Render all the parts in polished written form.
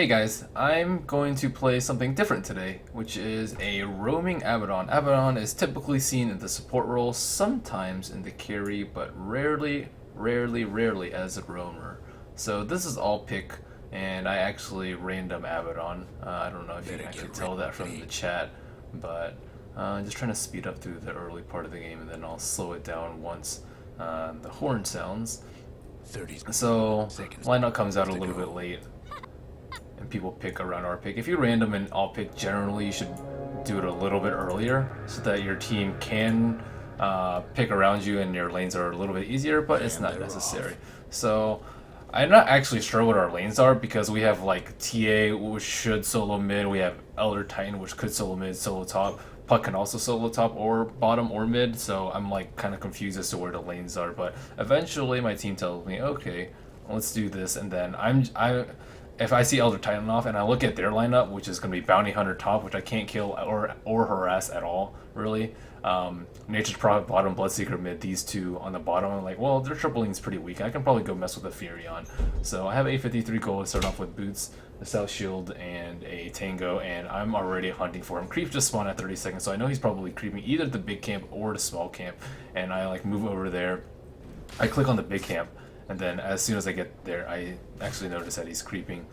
Hey guys, I'm going to play something different today, which is a roaming Abaddon. Abaddon is typically seen in the support role, sometimes in the carry, but rarely as a roamer. So this is all pick, and I actually random Abaddon. I don't know if you can actually tell that from the chat, but just trying to speed up through the early part of the game, and then I'll slow it down once the horn sounds. So lineup comes out a little bit late and people pick around our pick. If you random and all pick, generally you should do it a little bit earlier so that your team can pick around you and your lanes are a little bit easier, but it's not necessary. So I'm not actually sure what our lanes are because we have like TA, which should solo mid, we have Elder Titan, which could solo mid, solo top. Puck can also solo top or bottom or mid, so I'm like kind of confused as to where the lanes are. But eventually my team tells me, okay, let's do this, and then if I see Elder Titan off and I look at their lineup, which is going to be Bounty Hunter top, which I can't kill or harass at all, really. Nature's Prophet bottom, Bloodseeker mid, these two on the bottom. I'm like, well, their triple lane's pretty weak. I can probably go mess with a Furion. So I have 853 gold to start off with boots, a South Shield, and a Tango, and I'm already hunting for him. Creep just spawned at 30 seconds, so I know he's probably creeping either the big camp or the small camp. And I like move over there. I click on the big camp. And then as soon as I get there, I actually notice that he's creeping.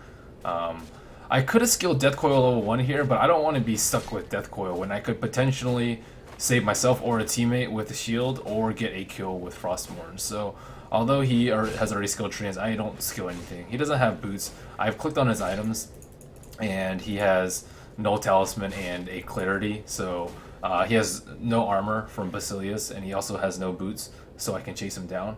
I could have skilled Death Coil level 1 here, but I don't want to be stuck with Death Coil when I could potentially save myself or a teammate with a shield or get a kill with Frostmourne. So although he has already skilled Treants, I don't skill anything. He doesn't have boots. I've clicked on his items, and he has no talisman and a clarity. So he has no armor from Basilius, and he also has no boots, so I can chase him down.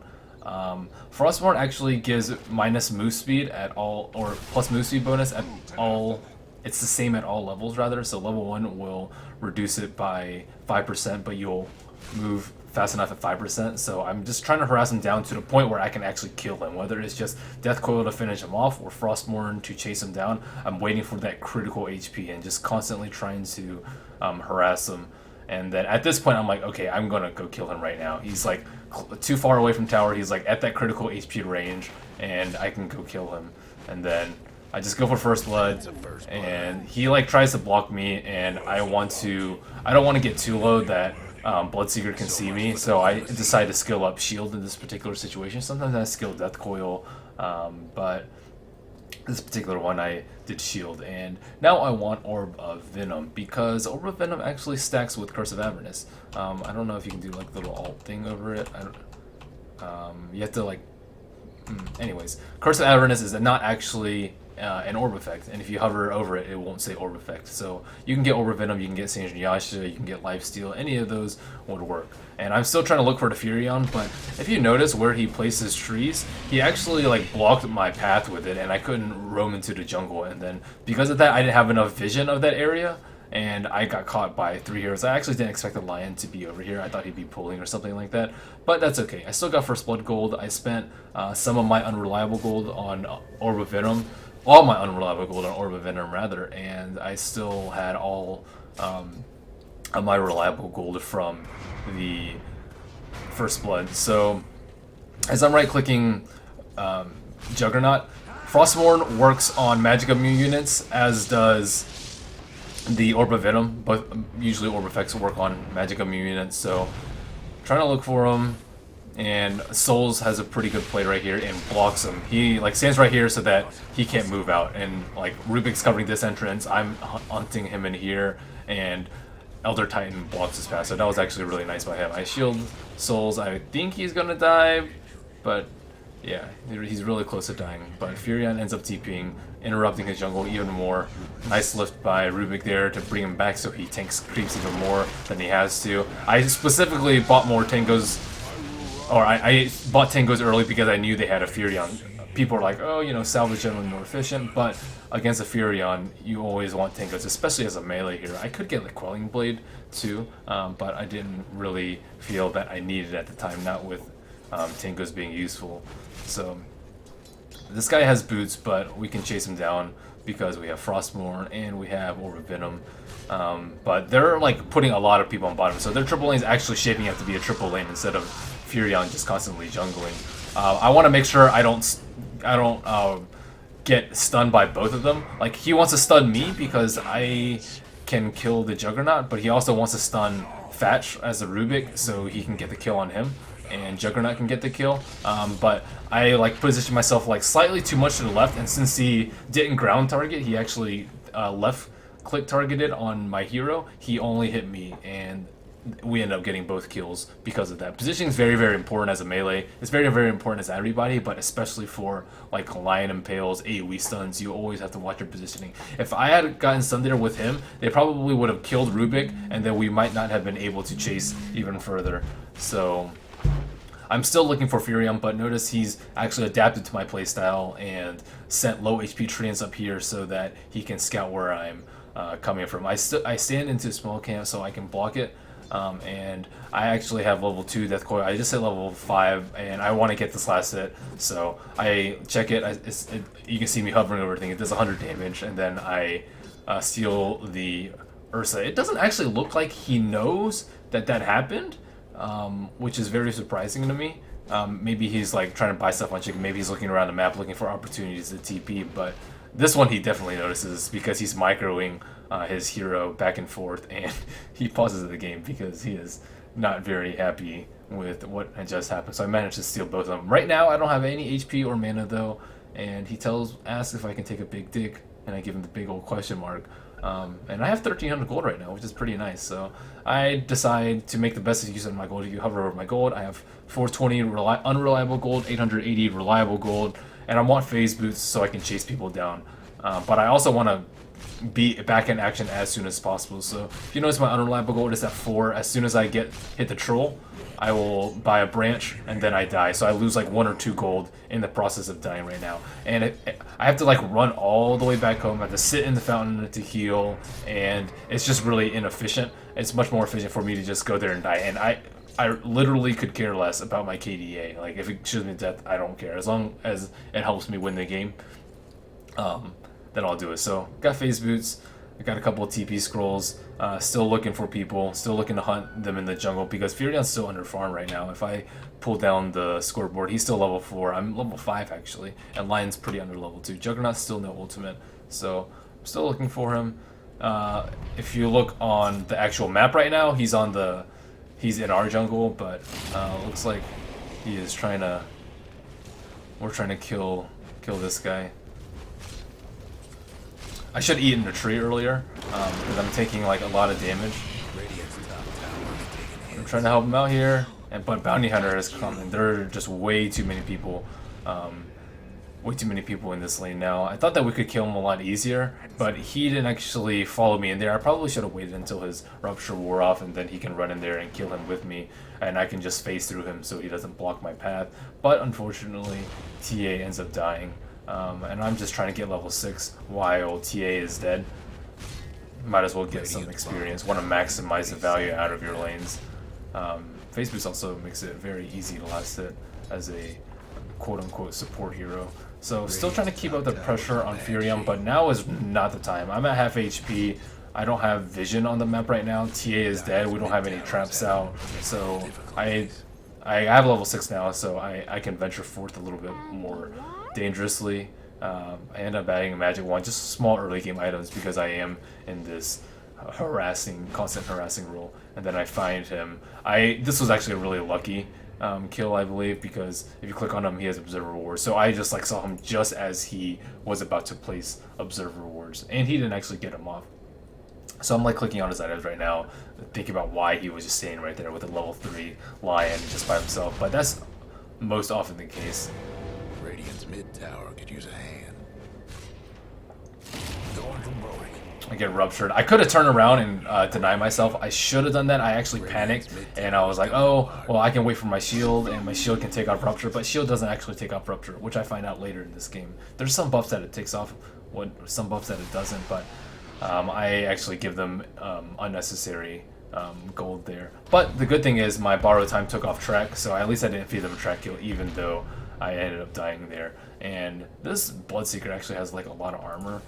Frostmourne actually gives minus move speed at all, or plus move speed bonus at all. It's the same at all levels, rather. So level 1 will reduce it by 5%, but you'll move fast enough at 5%. So I'm just trying to harass him down to the point where I can actually kill him, whether it's just Death Coil to finish him off or Frostmourne to chase him down. I'm waiting for that critical HP and just constantly trying to harass him. And then at this point, I'm like, okay, I'm gonna go kill him right now. He's like too far away from tower. He's like at that critical HP range, and I can go kill him. And then I just go for first blood, and he like tries to block me, and I don't want to get too low that Bloodseeker can see me. So I decide to skill up shield in this particular situation. Sometimes I skill Death Coil, but this particular one I did shield, and now I want Orb of Venom because Orb of Venom actually stacks with Curse of Avernus. I don't know if you can do like the little alt thing over it. You have to like anyways, Curse of Avernus is not actually an orb effect, and if you hover over it, it won't say orb effect. So you can get Orb of Venom, you can get Sange Yasha, you can get Lifesteal, any of those would work. And I'm still trying to look for the Furion, but if you notice where he places trees, he actually like blocked my path with it, and I couldn't roam into the jungle. And then because of that, I didn't have enough vision of that area, and I got caught by 3 heroes. I actually didn't expect the lion to be over here. I thought he'd be pulling or something like that, but that's okay. I still got first blood gold. I spent some of my unreliable gold on Orb of Venom, all my unreliable gold on Orb of Venom rather, and I still had all of my reliable gold from the first blood. So as I'm right clicking Juggernaut, Frostmourne works on magic immune units, as does the Orb of Venom, but usually orb effects work on magic immune units. So trying to look for him, and Souls has a pretty good play right here and blocks him. He like stands right here so that he can't move out, and like Rubik's covering this entrance, I'm hunting him in here, and Elder Titan blocks his path. So that was actually really nice by him. I shield Souls. I think he's gonna die, but yeah, he's really close to dying. But Furion ends up TPing, interrupting his jungle even more. Nice lift by Rubik there to bring him back so he tanks creeps even more than he has to. I specifically bought more Tangos, or I bought Tangos early because I knew they had a Furion. People are like, oh, you know, salvage generally more efficient, but against a Furion, you always want Tangos, especially as a melee hero. I could get the Quelling Blade too, but I didn't really feel that I needed it at the time, not with Tangos being useful. So this guy has boots, but we can chase him down because we have Frostmourne and we have Orb of Venom. But they're like putting a lot of people on bottom, so their triple lane is actually shaping up to be a triple lane instead of Furion just constantly jungling. I want to make sure I don't get stunned by both of them. Like, he wants to stun me because I can kill the Juggernaut, but he also wants to stun Thatch as a Rubik so he can get the kill on him, and Juggernaut can get the kill. But I like position myself like slightly too much to the left, and since he didn't ground target, he actually left click targeted on my hero. He only hit me, and we end up getting both kills because of that. Positioning is very, very important as a melee. It's very, very important as everybody, but especially for like Lion Impales, AoE stuns, you always have to watch your positioning. If I had gotten stunned there with him, they probably would have killed Rubik, and then we might not have been able to chase even further. So I'm still looking for Furion, but notice he's actually adapted to my playstyle and sent low HP treants up here so that he can scout where I'm coming from. I stand into small camp so I can block it. And I actually have level 2 Death Coil. I just hit level 5, and I want to get this last hit. So I check it. You can see me hovering over everything. It does 100 damage, and then I steal the Ursa. It doesn't actually look like he knows that that happened, which is very surprising to me. Maybe he's like trying to buy stuff on chicken. Maybe he's looking around the map looking for opportunities to TP. But this one he definitely notices because he's microing his hero back and forth, and he pauses the game because he is not very happy with what had just happened. So I managed to steal both of them. Right now I don't have any HP or mana though, and he asks if I can take a big dick, and I give him the big old question mark. And I have 1300 gold right now, which is pretty nice. So I decide to make the best use of my gold. If you hover over my gold, I have 420 unreliable gold, 880 reliable gold, and I want phase boots so I can chase people down. But I also want to be back in action as soon as possible. So if you notice, my unreliable gold is at 4. As soon as I hit the troll, I will buy a branch, and then I die. So I lose like 1 or 2 gold in the process of dying right now. And I have to like run all the way back home. I have to sit in the fountain to heal, and it's just really inefficient. It's much more efficient for me to just go there and die. And I literally could care less about my KDA. Like, if it shoots me to death, I don't care. As long as it helps me win the game, then I'll do it. So got phase boots. I got a couple of TP scrolls. Still looking for people. Still looking to hunt them in the jungle because Furion's still under farm right now. If I pull down the scoreboard, he's still level 4. I'm level 5 actually, and Lion's pretty under level 2. Juggernaut's still no ultimate, so I'm still looking for him. If you look on the actual map right now, he's in our jungle, but looks like he is trying to. We're trying to kill this guy. I should have eaten a tree earlier, because I'm taking like a lot of damage. I'm trying to help him out here, but Bounty Hunter has come, and there are just way too many people in this lane now. I thought that we could kill him a lot easier, but he didn't actually follow me in there. I probably should have waited until his Rupture wore off, and then he can run in there and kill him with me, and I can just phase through him so he doesn't block my path. But unfortunately, TA ends up dying. And I'm just trying to get level 6 while TA is dead. Might as well get some experience. Want to maximize the value out of your lanes. Phase boost also makes it very easy to last hit as a quote-unquote support hero. So still trying to keep up the pressure on Furion, but now is not the time. I'm at half HP. I don't have vision on the map right now. TA is dead. We don't have any traps out. So I have level 6 now, so I can venture forth a little bit more dangerously. I end up adding a magic wand, just small early game items because I am in this constant harassing role. And then I find him. This was actually a really lucky kill, I believe, because if you click on him, he has observer rewards. So I just like saw him just as he was about to place observer rewards, and he didn't actually get him off. So I'm like clicking on his items right now, thinking about why he was just staying right there with a level 3 Lion just by himself. But that's most often the case. Radiant's mid tower could use a hand. Going from broke. I get ruptured. I could have turned around and denied myself. I should have done that. I actually panicked, and I was like, oh, well, I can wait for my shield, and my shield can take off rupture, but shield doesn't actually take off rupture, which I find out later in this game. There's some buffs that it takes off, some buffs that it doesn't, but I actually give them unnecessary gold there. But the good thing is my borrow time took off track, so at least I didn't feed them a track kill, even though I ended up dying there. And this Bloodseeker actually has like a lot of armor.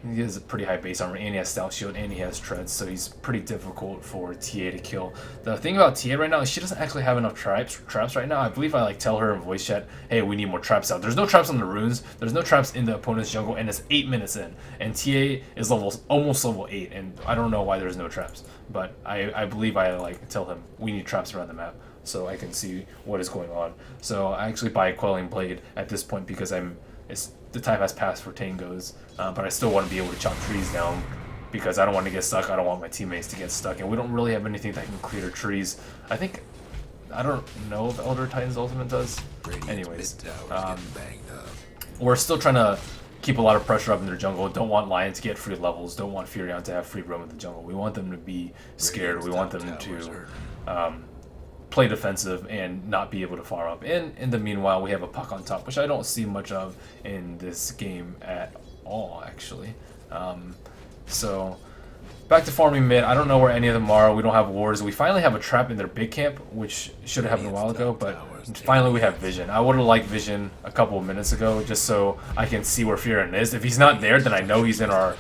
He has a pretty high base armor, and he has stout shield, and he has treads, so he's pretty difficult for TA to kill. The thing about TA right now is she doesn't actually have enough traps right now. I believe I like tell her in voice chat, hey, we need more traps out. There's no traps on the runes, there's no traps in the opponent's jungle, and it's 8 minutes in, and TA is almost level 8, and I don't know why there's no traps, but I believe I like tell him we need traps around the map so I can see what is going on. So I actually buy a Quelling Blade at this point because the time has passed for tangos, but I still want to be able to chop trees down because I don't want to get stuck. I don't want my teammates to get stuck, and we don't really have anything that can clear trees. I don't know if Elder Titan's ultimate does. Anyways, we're still trying to keep a lot of pressure up in their jungle. Don't want Lion to get free levels. Don't want Furion to have free roam in the jungle. We want them to be scared. We want them to play defensive and not be able to farm up. And in the meanwhile, we have a puck on top, which I don't see much of in this game at all, actually. So back to farming mid. I don't know where any of them are. We don't have wars. We finally have a trap in their big camp, which should have happened a while ago, but finally we have vision. I would have liked vision a couple of minutes ago just so I can see where Furion is. If he's not there, then I know he's in our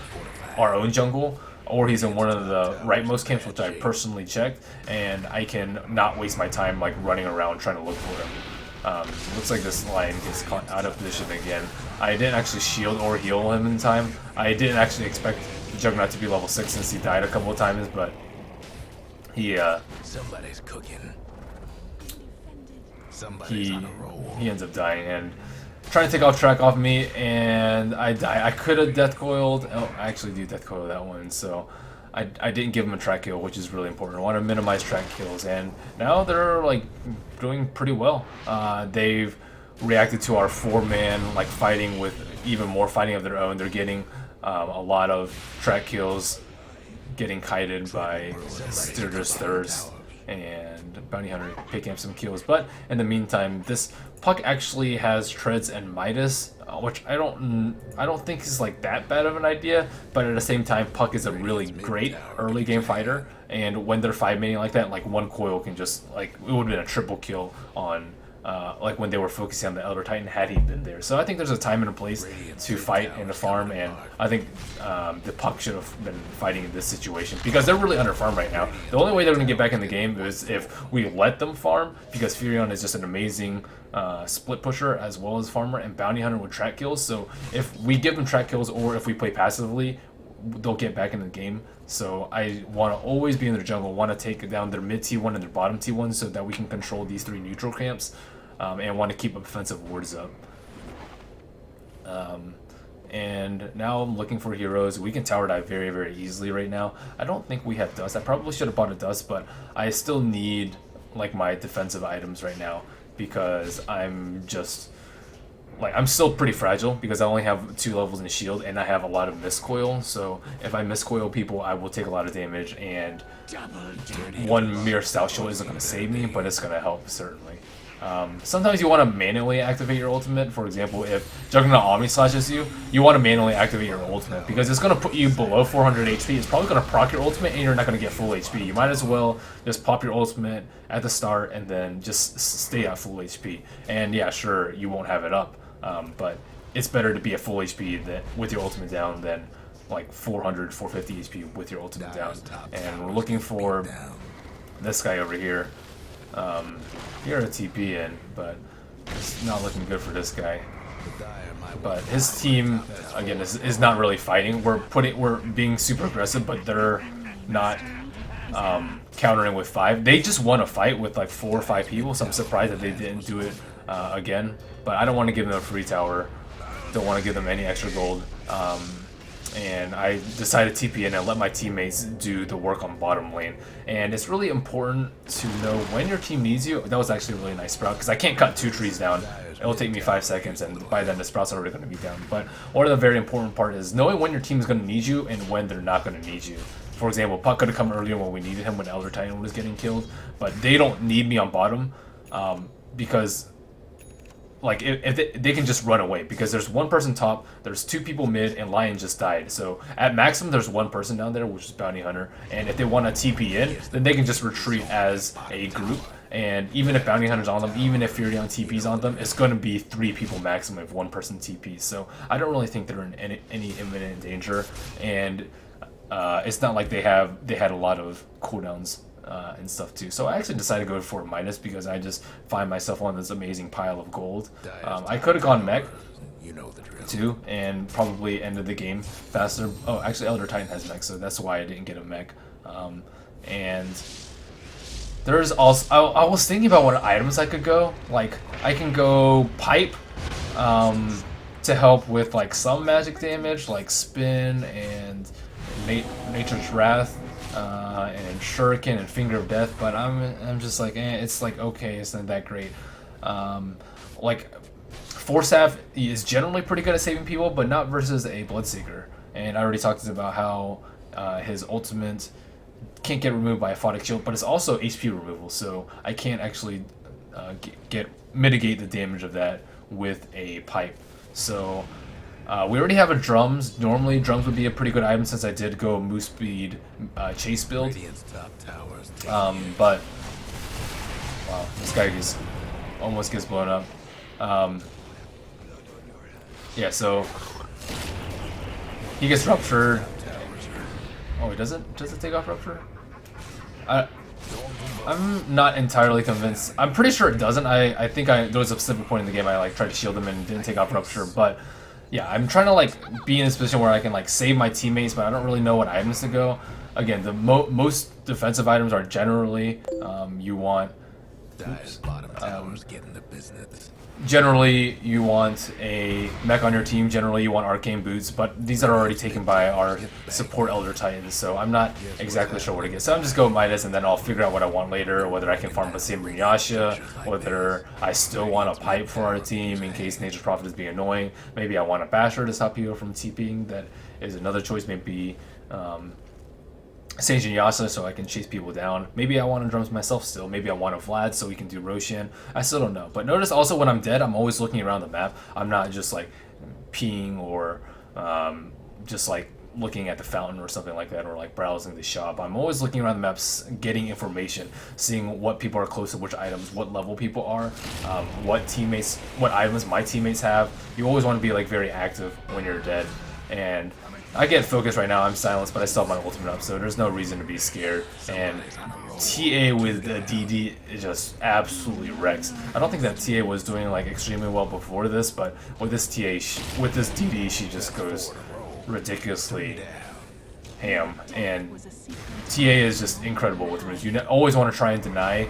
own jungle, or he's in one of the rightmost camps, which I personally checked, and I can not waste my time like running around trying to look for him. Looks like this Lion gets caught out of position again. I didn't actually shield or heal him in time. I didn't actually expect Juggernaut to be level 6 since he died a couple of times, but he somebody's cooking. he ends up dying and trying to take off track off me, and I die. I could have death coiled. Oh, I actually do death coil that one, so I didn't give him a track kill, which is really important. I want to minimize track kills, and now they're like doing pretty well. They've reacted to our 4-man like fighting with even more fighting of their own. They're getting a lot of track kills, getting kited by Sturgis Thirst and Bounty Hunter picking up some kills. But in the meantime, this Puck actually has treads and Midas, which I don't think is like that bad of an idea. But at the same time, Puck is a really great early game fighter, and when they're 5-manning like that, like one coil can just like it would have been a triple kill on. Like when they were focusing on the Elder Titan had he been there. So I think there's a time and a place to fight and to farm, and I think the Puck should have been fighting in this situation because they're really under farmed right now. The only way they're going to get back in the game is if we let them farm, because Furion is just an amazing split pusher as well as farmer, and Bounty Hunter with track kills. So if we give them track kills or if we play passively, they'll get back into the game. So I want to always be in their jungle, want to take down their mid T1 and their bottom T1 so that we can control these 3 neutral camps, and want to keep offensive wards up. And now I'm looking for heroes. We can tower dive very, very easily right now. I don't think we have dust. I probably should have bought a dust, but I still need like my defensive items right now because I'm still pretty fragile because I only have 2 levels in shield and I have a lot of miscoil. So if I miscoil people, I will take a lot of damage, and one mere stout shield isn't going to save me, but it's going to help certainly. Sometimes you want to manually activate your ultimate. For example, if Juggernaut Omni slashes you, you want to manually activate your ultimate because it's going to put you below 400 HP. It's probably going to proc your ultimate and you're not going to get full HP. You might as well just pop your ultimate at the start and then just stay at full HP. And yeah, sure, you won't have it up, but it's better to be at full HP with your ultimate down than like 400, 450 HP with your ultimate down. And we're looking for this guy over here. Here a TP in, but it's not looking good for this guy. But his team again is not really fighting. We're being super aggressive, but they're not countering with 5. They just won a fight with like 4 or 5 people, so I'm surprised that they didn't do it again. But I don't want to give them a free tower. Don't want to give them any extra gold. And I decided to TP in and let my teammates do the work on bottom lane. And it's really important to know when your team needs you. That was actually a really nice sprout because I can't cut 2 trees down. It'll take me 5 seconds, and by then the sprout's already going to be down. But one of the very important part is knowing when your team is going to need you and when they're not going to need you. For example, Puck could have come earlier when we needed him when Elder Titan was getting killed, but they don't need me on bottom because like if they can just run away because there's 1 person top, there's 2 people mid, and Lion just died. So at maximum there's 1 person down there, which is Bounty Hunter, and if they want to TP in, then they can just retreat as a group And even if Bounty Hunter's on them, even if Fury on TP's on them, it's going to be 3 people maximum if 1 person TPs. So I don't really think they're in any imminent danger. And it's not like they had a lot of cooldowns and stuff too. So I actually decided to go for a minus because I just find myself on this amazing pile of gold. I could have gone mech too and probably ended the game faster. Oh, actually Elder Titan has mech, so that's why I didn't get a mech. And there's also I was thinking about what items I could go. Like I can go pipe to help with like some magic damage, like spin and Nature's Wrath, and Shuriken and Finger of Death. But I'm just like, it's like okay, it's not that great. Like Forsath is generally pretty good at saving people, but not versus a Bloodseeker. And I already talked about how his ultimate can't get removed by a Photic Shield, but it's also HP removal, so I can't actually mitigate the damage of that with a pipe. So we already have a drums. Normally drums would be a pretty good item since I did go Moose Speed chase build. But wow, this guy almost gets blown up. Yeah, so he gets ruptured. Oh, he doesn't? Does it take off rupture? I'm not entirely convinced. I'm pretty sure it doesn't. I think there was a specific point in the game I like tried to shield him and didn't take off rupture, but yeah, I'm trying to like be in this position where I can like save my teammates, but I don't really know what items to go. Again, the most defensive items are generally you want. Generally, you want a mech on your team. Generally, you want arcane boots, but these are already taken by our support Elder Titans, so I'm not exactly sure where to get. So I'm just going Midas, and then I'll figure out what I want later, whether I can farm a Samurai Yasha, whether I still want a pipe for our team in case Nature's Prophet is being annoying. Maybe I want a Basher to stop people from TPing. That is another choice. Maybe Sage and Yasa so I can chase people down. Maybe I want to drums myself still. Maybe I want a Vlad so we can do Roshan. I still don't know. But notice also when I'm dead, I'm always looking around the map. I'm not just like peeing or just like looking at the fountain or something like that, or like browsing the shop. I'm always looking around the maps, getting information, seeing what people are close to which items, what level people are, what items my teammates have. You always want to be like very active when you're dead. And I get focused right now, I'm silenced, but I still have my ultimate up, so there's no reason to be scared. And TA with the DD is just absolutely wrecks. I don't think that TA was doing like extremely well before this, but with this with this DD, she just goes ridiculously ham. And TA is just incredible with runes. You always want to try and deny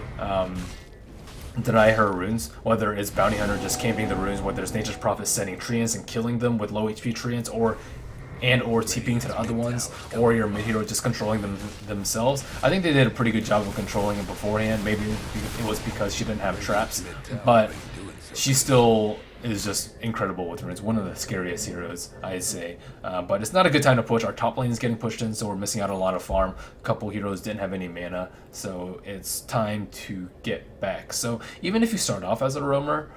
her runes, whether it's Bounty Hunter just camping the runes, whether it's Nature's Prophet setting treants and killing them with low HP treants, or TPing to the other ones, or your mid hero just controlling them themselves. I think they did a pretty good job of controlling it beforehand. Maybe it was because she didn't have traps, but she still is just incredible with runes. One of the scariest heroes, I'd say. But it's not a good time to push. Our top lane is getting pushed in, so we're missing out on a lot of farm. A couple heroes didn't have any mana, so it's time to get back. So even if you start off as a roamer,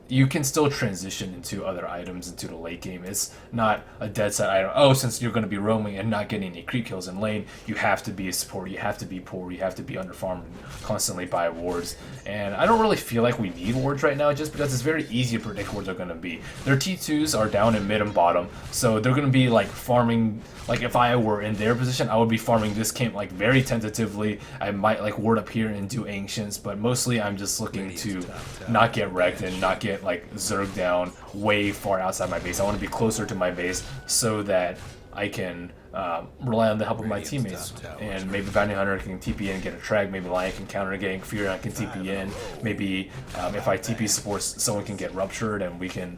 you can still transition into other items into the late game. It's not a dead set item. Oh, since you're going to be roaming and not getting any creep kills in lane, you have to be a support, you have to be poor, you have to be underfarmed and constantly buy wards. And I don't really feel like we need wards right now, just because it's very easy to predict where they're going to be. Their T2s are down in mid and bottom, so they're going to be like farming. Like if I were in their position, I would be farming this camp like very tentatively. I might like ward up here and do ancients, but mostly I'm just looking to not get wrecked and not get like zerged down way far outside my base. I want to be closer to my base so that I can rely on the help of my teammates. And maybe Bounty Hunter can TP in and get a trag. Maybe Lion can counter gank. Fury can TP in. Maybe if I TP supports, someone can get ruptured and we can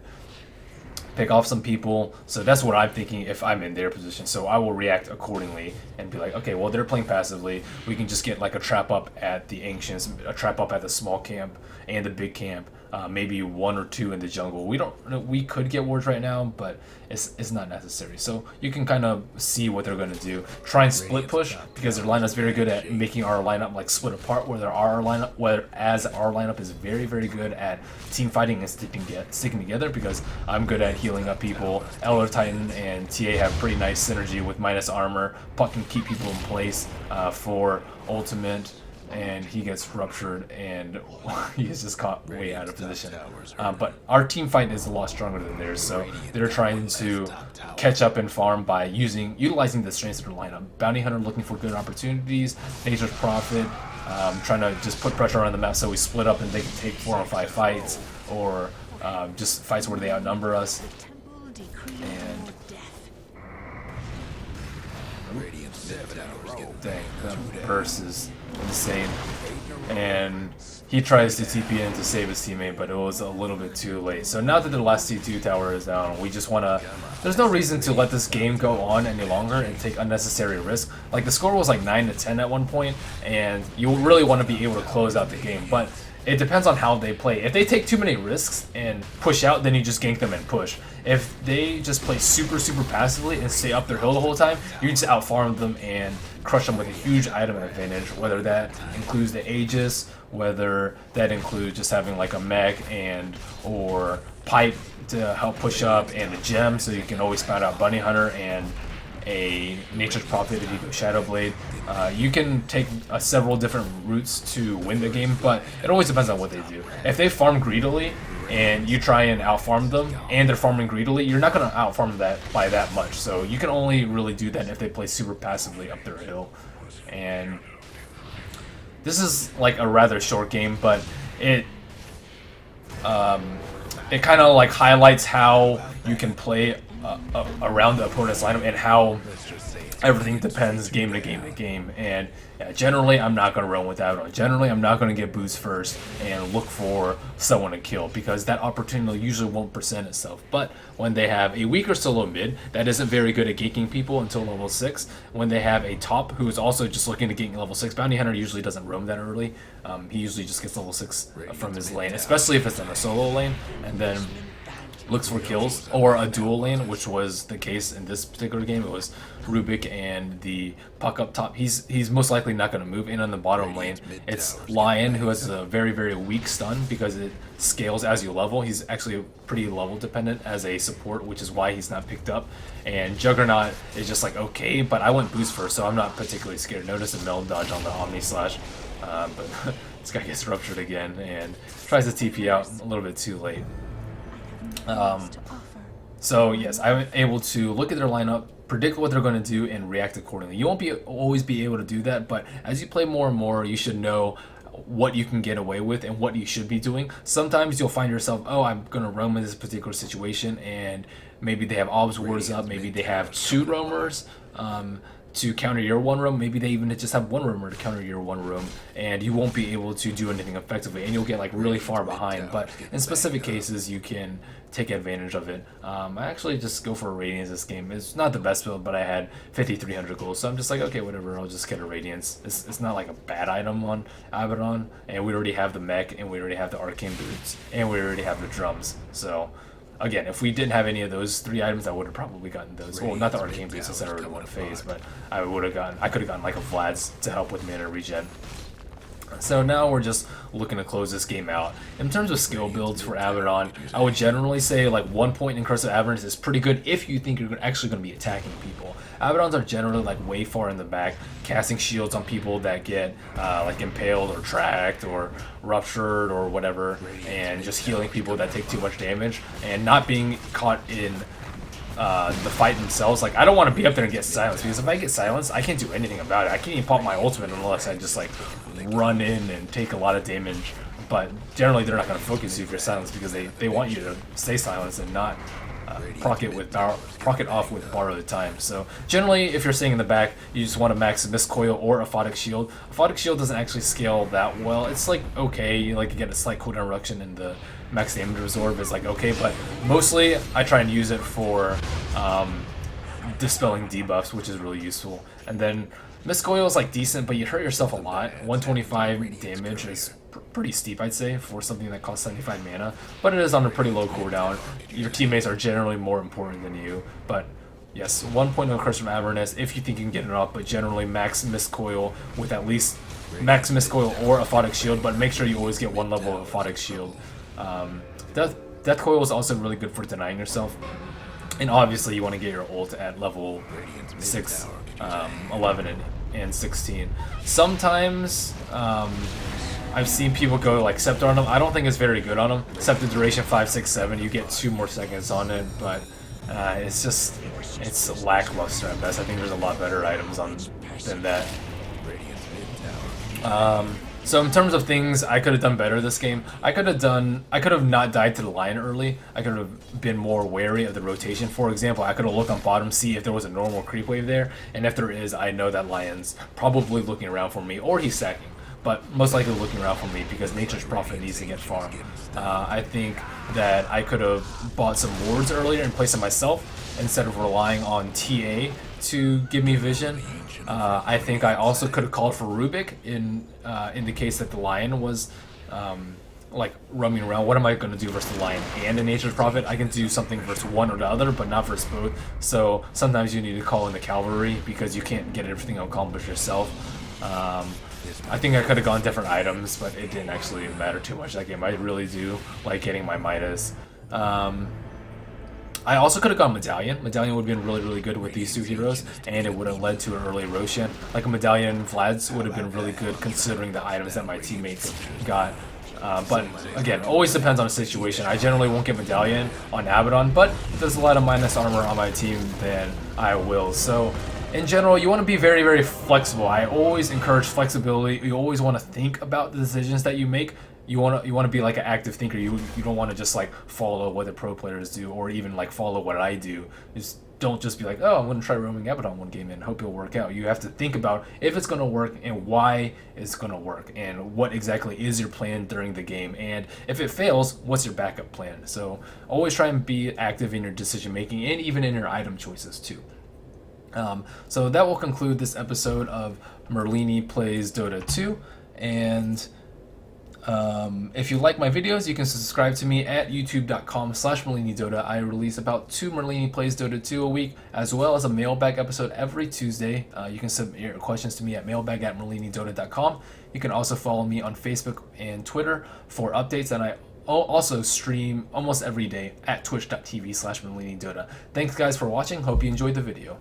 pick off some people. So that's what I'm thinking if I'm in their position. So I will react accordingly and be like, okay, well, they're playing passively. We can just get like a trap up at the Ancients, a trap up at the small camp and the big camp. Maybe 1 or 2 in the jungle. We could get wards right now, but it's not necessary. So you can kind of see what they're going to do. Try and split push, because their lineup's very good at making our lineup like split apart. Whereas our lineup is very, very good at team fighting and sticking together, because I'm good at healing up people. Elder Titan and TA have pretty nice synergy with minus armor. Puck can keep people in place for ultimate. and he gets ruptured, and he is just caught way out of position. But our team fight is a lot stronger than theirs, so they're trying to catch up and farm by utilizing the strengths of their lineup. Bounty Hunter looking for good opportunities, Nature's Prophet trying to just put pressure on the map so we split up and they can take 4 on 5 fights, or just fights where they outnumber us. And dang, that burst is insane. And he tries to TP in to save his teammate, but it was a little bit too late. So now that the last C2 tower is down, we just want to... There's no reason to let this game go on any longer and take unnecessary risk. Like, the score was like 9-10 at one point, and you really want to be able to close out the game. But it depends on how they play. If they take too many risks and push out, then you just gank them and push. If they just play super passively and stay up their hill the whole time, you can just outfarm them and crush them with a huge item advantage, whether that includes the Aegis, whether that includes just having like a mech and or pipe to help push up, and a gem so you can always spout out Bunny Hunter, and a Nature's Prophet if you go Shadow Blade. You can take several different routes to win the game, but it always depends on what they do. If they farm greedily and you try and outfarm them and they're farming greedily, you're not going to outfarm that by that much. So you can only really do that if they play super passively up their hill. And this is like a rather short game, but it kind of like highlights how you can play around the opponent's lineup and how everything depends game to game. And yeah, generally I'm not going to run with Abaddon. Generally I'm not going to get boost first and look for someone to kill, because that opportunity usually won't present itself. But when they have a weaker solo mid that isn't very good at ganking people until level 6, when they have a top who is also just looking to gank level 6, Bounty Hunter usually doesn't roam that early. He usually just gets level 6 from his lane, especially if it's in a solo lane, and then looks for kills, or a dual lane, which was the case in this particular game. It was Rubik and the puck up top. He's most likely not going to move in on the bottom lane. It's Lion, who has a very weak stun because it scales as you level. He's actually pretty level dependent as a support, which is why he's not picked up. And Juggernaut is just like, okay, but I went boost first, so I'm not particularly scared. Notice a meld dodge on the Omni Slash, but this guy gets ruptured again and tries to TP out a little bit too late. So yes, I'm able to look at their lineup, predict what they're going to do, and react accordingly. You won't always be able to do that, but as you play more and more, you should know what you can get away with and what you should be doing. Sometimes you'll find yourself, oh, I'm going to roam in this particular situation, and maybe they have Obs Wards up, maybe they have 2 roamers to counter your 1 roam, maybe they even just have 1 roamer to counter your 1 roam, and you won't be able to do anything effectively, and you'll get like really far behind. But in specific cases, you can take advantage of it. I actually just go for a Radiance this game. It's not the best build, but I had 5,300 gold, so I'm just like, okay, whatever, I'll just get a Radiance. It's not like a bad item on Abaddon, and we already have the mech, and we already have the Arcane Boots, and we already have the drums. So again, if we didn't have any of those 3 items, I would have probably gotten those. Well, not the Arcane Boots since I already won phase, but I could have gotten like a Vlad's to help with mana regen. So now we're just looking to close this game out. In terms of skill builds for Abaddon, I would generally say like 1 point in Curse of Avarice is pretty good if you think you're actually going to be attacking people. Abaddons are generally like way far in the back, casting shields on people that get like impaled or tracked or ruptured or whatever, and just healing people that take too much damage, and not being caught in the fight themselves. Like, I don't want to be up there and get silenced, because if I get silenced, I can't do anything about it. I can't even pop my ultimate unless I just like run in and take a lot of damage. But generally they're not going to focus you if you're silenced, because they want you to stay silenced and not proc it off with borrowed time. So generally, if you're staying in the back, you just want to max Mist Coil or Aphotic Shield. Aphotic Shield doesn't actually scale that well. It's like okay, you like to get a slight cooldown reduction, and the max damage absorb is like okay, but mostly I try and use it for dispelling debuffs, which is really useful. And then Mist Coil is like decent, but you hurt yourself a lot. 125 damage is pretty steep, I'd say, for something that costs 75 mana, but it is on a pretty low cooldown. Your teammates are generally more important than you, but yes, 1 point on Curse from Avernus if you think you can get it up, but generally max Mist Coil with at least max Mist Coil or Aphotic Shield, but make sure you always get 1 level of Aphotic Shield. Death Coil is also really good for denying yourself, and obviously you want to get your ult at level 6, 11, and and 16. Sometimes I've seen people go like scepter on them. I don't think it's very good on them. Scepter duration 5, 6, 7. You get 2 more seconds on it, but it's lackluster at best. I think there's a lot better items on than that. So in terms of things I could have done better this game, I could have not died to the lion early. I could have been more wary of the rotation. For example, I could have looked on bottom, see if there was a normal creep wave there, and if there is, I know that lion's probably looking around for me, or he's sacking, but most likely looking around for me because Nature's Prophet needs to get farmed. I think that I could have bought some wards earlier and placed them myself instead of relying on TA to give me vision. I think I also could have called for Rubik in the case that the lion was like roaming around. What am I going to do versus the lion and a Nature's Prophet? I can do something versus one or the other, but not versus both. So sometimes you need to call in the cavalry because you can't get everything accomplished yourself. I think I could have gone different items, but it didn't actually matter too much that game. I really do like getting my Midas. I also could have gone Medallion. Medallion would have been really, really good with these 2 heroes, and it would have led to an early Roshan. Like a Medallion Vlad's would have been really good considering the items that my teammates got. But again, always depends on the situation. I generally won't get Medallion on Abaddon, but if there's a lot of minus armor on my team, then I will. So in general, you want to be very, very flexible. I always encourage flexibility. You always want to think about the decisions that you make. You want to be like an active thinker. You don't want to just like follow what the pro players do, or even like follow what I do. Don't just be like, oh, I'm going to try roaming Abaddon one game and hope it'll work out. You have to think about if it's going to work and why it's going to work and what exactly is your plan during the game. And if it fails, what's your backup plan? So always try and be active in your decision making and even in your item choices too. So that will conclude this episode of Merlini Plays Dota 2. And if you like my videos, you can subscribe to me at youtube.com/MerliniDota. I release about 2 Merlini Plays Dota 2 a week, as well as a mailbag episode every Tuesday. You can submit your questions to me at mailbag@merlinidota.com. You can also follow me on Facebook and Twitter for updates, and I also stream almost every day at twitch.tv/MerliniDota. Thanks guys for watching. Hope you enjoyed the video.